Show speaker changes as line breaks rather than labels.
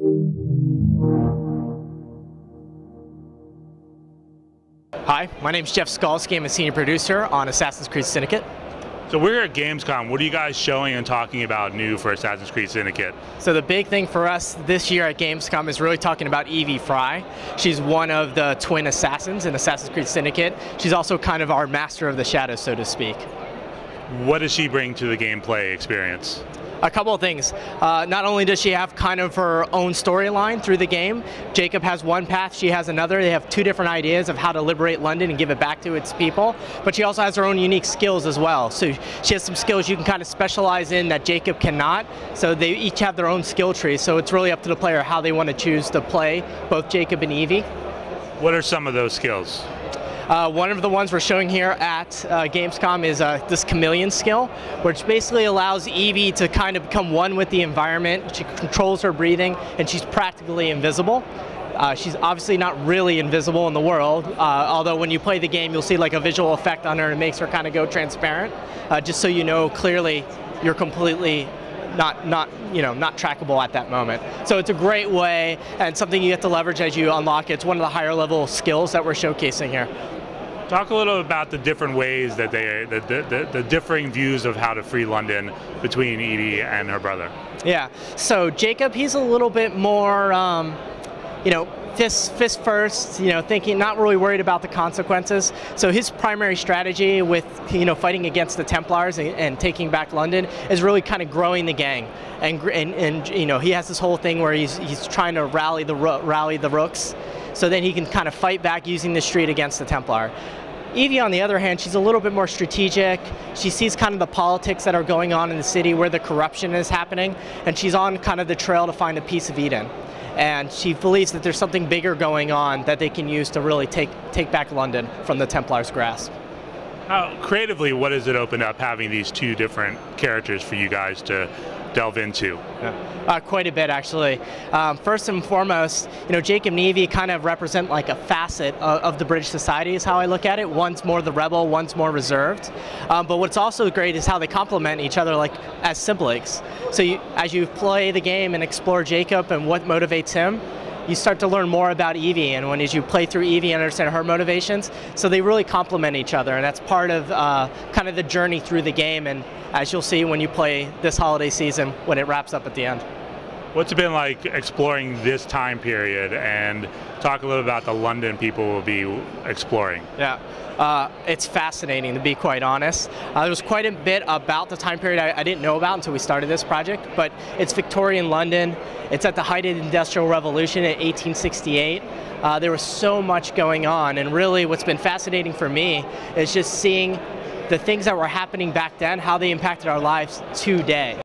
Hi, my name is Jeff Skalski. I'm a senior producer on Assassin's Creed Syndicate.
So we're here at Gamescom. What are you guys showing and talking about new for Assassin's Creed Syndicate?
So the big thing for us this year at Gamescom is really talking about Evie Fry. She's one of the twin assassins in Assassin's Creed Syndicate. She's also kind of our master of the shadows, so to speak.
What does she bring to the gameplay experience?
A couple of things. Not only does she have kind of her own storyline through the game, Jacob has one path, she has another. They have two different ideas of how to liberate London and give it back to its people, but she also has her own unique skills as well. So she has some skills you can kind of specialize in that Jacob cannot, so they each have their own skill tree, so it's really up to the player how they want to choose to play both Jacob and Evie.
What are some of those skills?
One of the ones we're showing here at Gamescom is this chameleon skill, which basically allows Evie to kind of become one with the environment. She controls her breathing, and she's practically invisible. She's obviously not really invisible in the world, although when you play the game, you'll see like a visual effect on her and it makes her kind of go transparent, just so you know clearly you're completely not trackable at that moment. So it's a great way and something you get to leverage as you unlock it. It's one of the higher level skills that we're showcasing here.
Talk a little about the different ways that the differing views of how to free London between Evie and her brother.
Yeah, so Jacob, he's a little bit more, fist first, thinking, not really worried about the consequences. So his primary strategy with, fighting against the Templars and taking back London is really kind of growing the gang. And he has this whole thing where he's trying to rally the rooks, so then he can kind of fight back using the street against the Templar. Evie, on the other hand, she's a little bit more strategic. She sees kind of the politics that are going on in the city, where the corruption is happening, and she's on kind of the trail to find a piece of Eden. And she believes that there's something bigger going on that they can use to really take back London from the Templars' grasp.
Creatively, what does it open up having these two different characters for you guys to delve into?
Quite a bit, actually. First and foremost, Jacob and Evie kind of represent like a facet of the British society is how I look at it. One's more the rebel, one's more reserved. But what's also great is how they complement each other like as siblings. So as you play the game and explore Jacob and what motivates him, you start to learn more about Evie, and as you play through Evie and understand her motivations, so they really complement each other, and that's part of kind of the journey through the game, and as you'll see when you play this holiday season when it wraps up at the end.
What's it been like exploring this time period, and talk a little about the London people will be exploring?
Yeah. It's fascinating, to be quite honest. There was quite a bit about the time period I didn't know about until we started this project, but it's Victorian London. It's at the height of the Industrial Revolution in 1868. There was so much going on, and really what's been fascinating for me is just seeing the things that were happening back then, how they impacted our lives today.